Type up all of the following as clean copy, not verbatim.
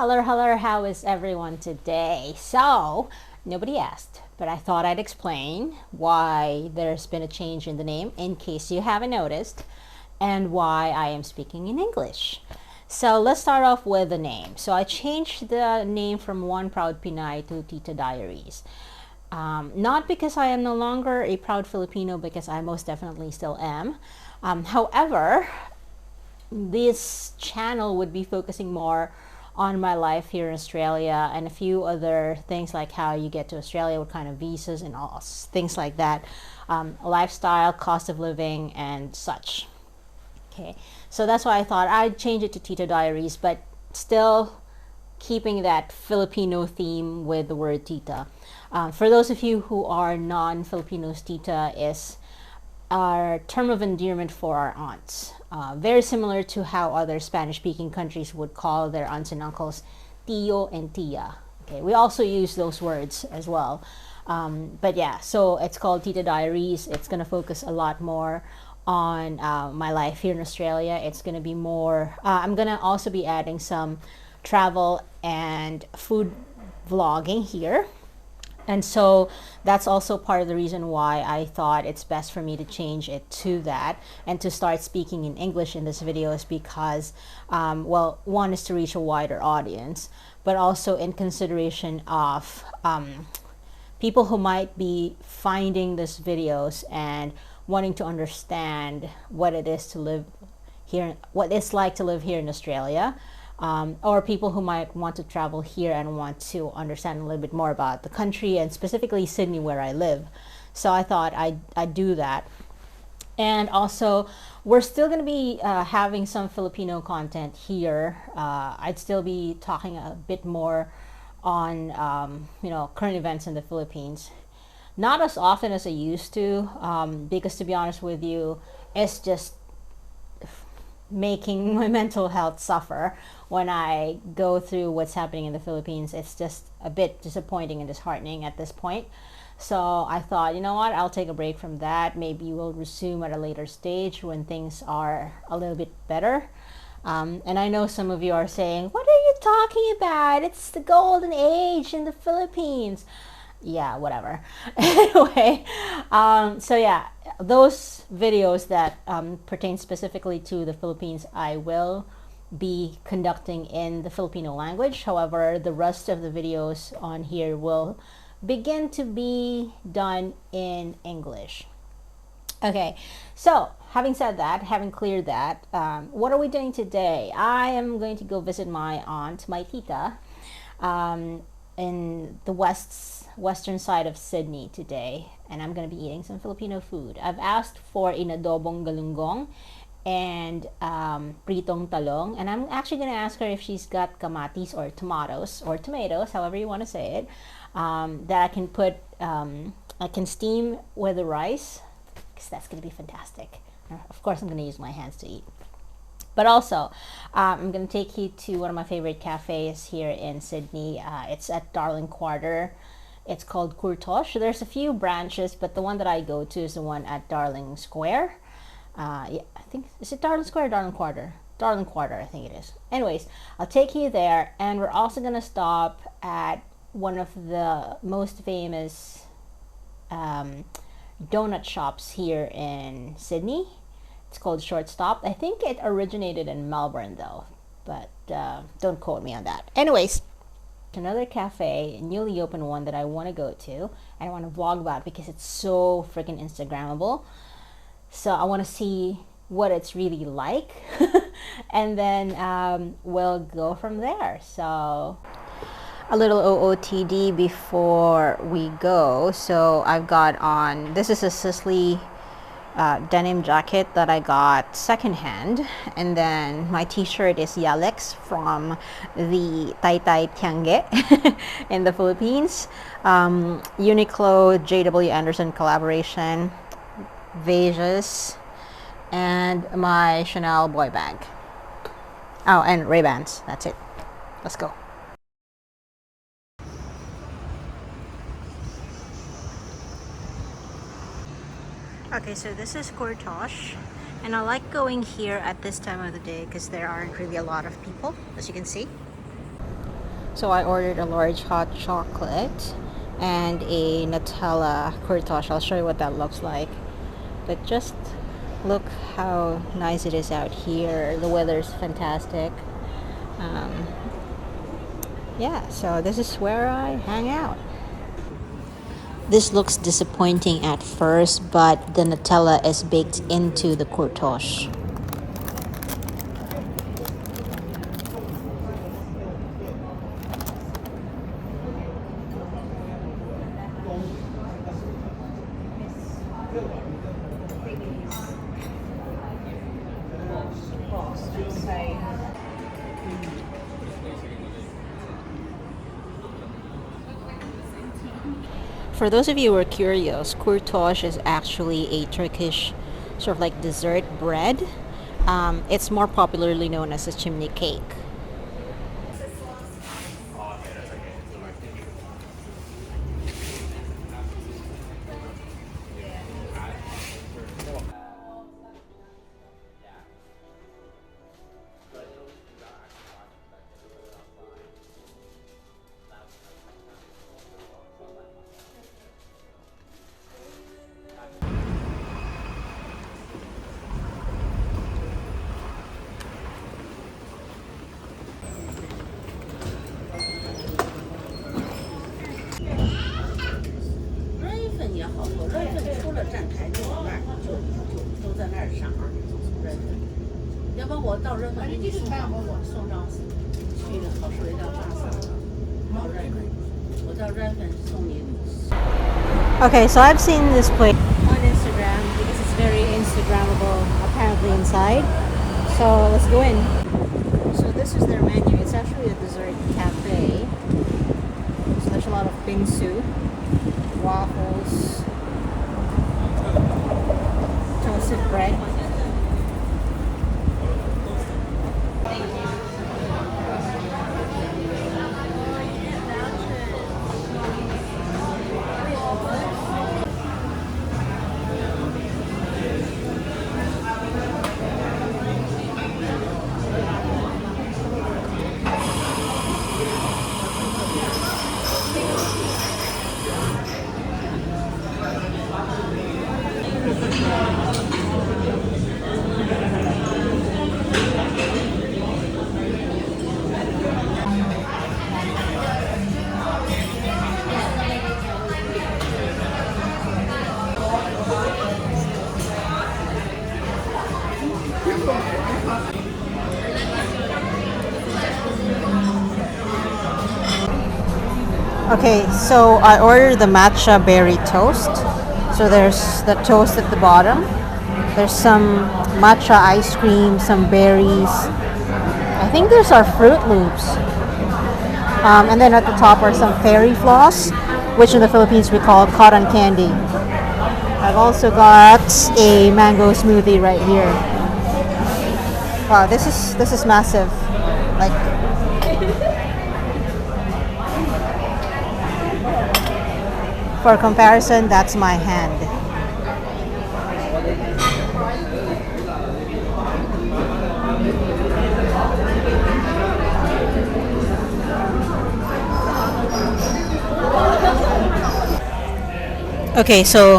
Hello, how is everyone today? So, nobody asked, but I thought I'd explain why there's been a change in the name in case you haven't noticed, and why I am speaking in English. So, let's start off with the name. So, I changed the name from One Proud Pinay to Tita Diaries. Not because I am no longer a proud Filipino, because I most definitely still am. However, this channel would be focusing more on my life here in Australia and a few other things like how you get to Australia, what kind of visas and all things like that, lifestyle, cost of living, and such. Okay, so that's why I thought I'd change it to Tita Diaries, but still keeping that Filipino theme with the word Tita. For those of you who are non-Filipinos, Tita is our term of endearment for our aunts. Very similar to how other Spanish-speaking countries would call their aunts and uncles tío and tía. Okay, we also use those words as well. But yeah, so it's called Tita Diaries. It's going to focus a lot more on my life here in Australia. It's going to be more, I'm going to also be adding some travel and food vlogging here. And so that's also part of the reason why I thought it's best for me to change it to that and to start speaking in English in this video is because, well, one is to reach a wider audience, but also in consideration of people who might be finding these videos and wanting to understand what it is to live here, what it's like to live here in Australia. Or people who might want to travel here and want to understand a little bit more about the country and specifically Sydney where I live. So I thought I'd do that. And also, we're still going to be having some Filipino content here. I'd still be talking a bit more on current events in the Philippines. Not as often as I used to, because to be honest with you, it's just making my mental health suffer when I go through what's happening in the Philippines. It's just a bit disappointing and disheartening at this point. So I thought, you know what, I'll take a break from that. Maybe we'll resume at a later stage when things are a little bit better. And I know some of you are saying, what are you talking about? It's the golden age in the Philippines. Yeah, whatever. Anyway, so yeah, those videos that pertain specifically to the Philippines, I will be conducting in the Filipino language. However, the rest of the videos on here will begin to be done in English. Okay, so having said that, having cleared that, what are we doing today? I am going to go visit my aunt, my tita, in the western side of Sydney today, and I'm going to be eating some Filipino food. I've asked for inadobong galunggong and pritong talong, and I'm actually going to ask her if she's got kamatis or tomatoes, however you want to say it, that I can put, I can steam with the rice, because that's going to be fantastic. Of course, I'm going to use my hands to eat. But also, I'm going to take you to one of my favorite cafes here in Sydney. It's at Darling Quarter. It's called Kurtosh. There's a few branches, but the one that I go to is the one at Darling Square. Yeah, I think, is it Darling Square or Darling Quarter? Darling Quarter, I think it is. Anyways, I'll take you there, and we're also going to stop at one of the most famous donut shops here in Sydney. It's called Shortstop. I think it originated in Melbourne though, but don't quote me on that. Anyways, another cafe, a newly opened one that I want to go to and I want to vlog about because it's so freaking Instagrammable. So I want to see what it's really like and then we'll go from there. So a little OOTD before we go. So I've got on, this is a Sisley denim jacket that I got secondhand, and then my t-shirt is Yalex from the Taytay Tiange in the Philippines, Uniqlo JW Anderson collaboration, Vegas, and my Chanel boy bag. Oh, and Ray-Bans. That's it. Let's go. Okay, so this is Kurtosh, and I like going here at this time of the day because there aren't really a lot of people, as you can see. So I ordered a large hot chocolate and a Nutella courtage. I'll show you what that looks like. But just look how nice it is out here. The weather's fantastic. Yeah, so this is where I hang out. This looks disappointing at first, but the Nutella is baked into the courtage. For those of you who are curious, courtage is actually a Turkish sort of like dessert bread. It's more popularly known as a chimney cake. Okay, so I've seen this place on Instagram because it's very Instagrammable apparently inside. So let's go in. So this is their menu. It's actually a dessert cafe. So there's a lot of bingsu, waffles, toasted bread. Okay, so I ordered the matcha berry toast. So there's the toast at the bottom. There's some matcha ice cream, some berries. I think there's our Fruit Loops. And then at the top are some fairy floss, which in the Philippines we call cotton candy. I've also got a mango smoothie right here. Wow, this is massive. Like, for comparison, that's my hand. Okay, so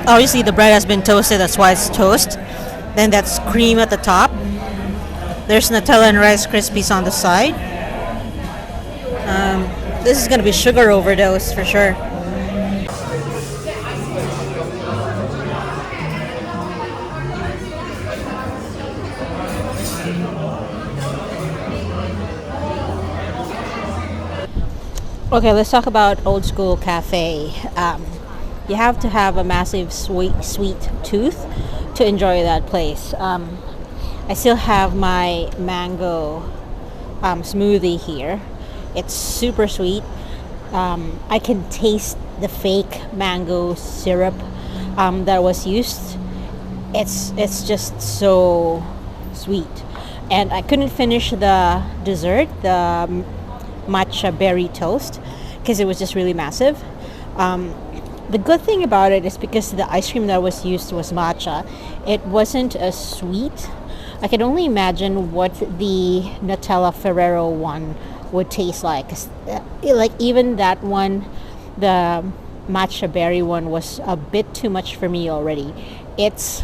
obviously the bread has been toasted, that's why it's toast. Then that's cream at the top. There's Nutella and Rice Krispies on the side. This is gonna be sugar overdose for sure. Okay, let's talk about Old School Cafe. You have to have a massive sweet tooth to enjoy that place. I still have my mango smoothie here. It's super sweet. I can taste the fake mango syrup that was used. It's just so sweet. And I couldn't finish the dessert, the matcha berry toast, because it was just really massive. The good thing about it is because the ice cream that was used was matcha, it wasn't as sweet. I can only imagine what the Nutella Ferrero one would taste like. 'Cause, like even that one, the matcha berry one was a bit too much for me already. It's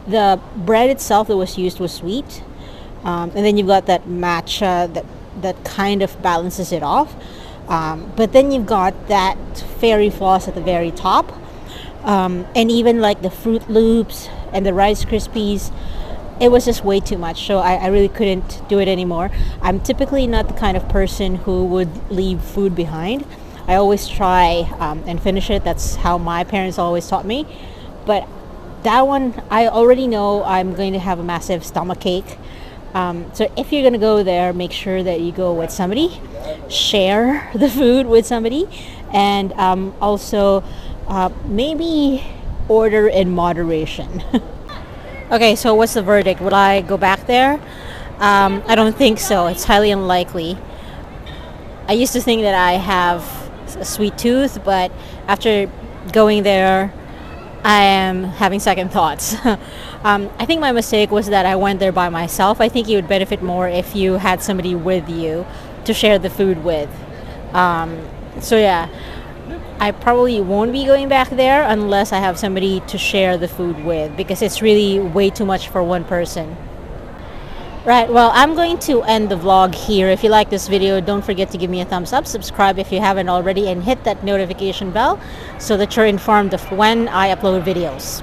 the bread itself that was used was sweet, and then you've got that matcha that kind of balances it off. But then you've got that fairy floss at the very top, and even like the Fruit Loops and the Rice Krispies. It was just way too much, so I really couldn't do it anymore. I'm typically not the kind of person who would leave food behind. I always try and finish it. That's how my parents always taught me. But that one, I already know I'm going to have a massive stomach ache. So if you're going to go there, make sure that you go with somebody, share the food with somebody, and also maybe order in moderation. Okay, so what's the verdict? Would I go back there? I don't think so. It's highly unlikely. I used to think that I have a sweet tooth, but after going there, I am having second thoughts. I think my mistake was that I went there by myself. I think you would benefit more if you had somebody with you to share the food with. So yeah, I probably won't be going back there unless I have somebody to share the food with, because it's really way too much for one person. Right, well, I'm going to end the vlog here. If you like this video, don't forget to give me a thumbs up, subscribe if you haven't already, and hit that notification bell so that you're informed of when I upload videos.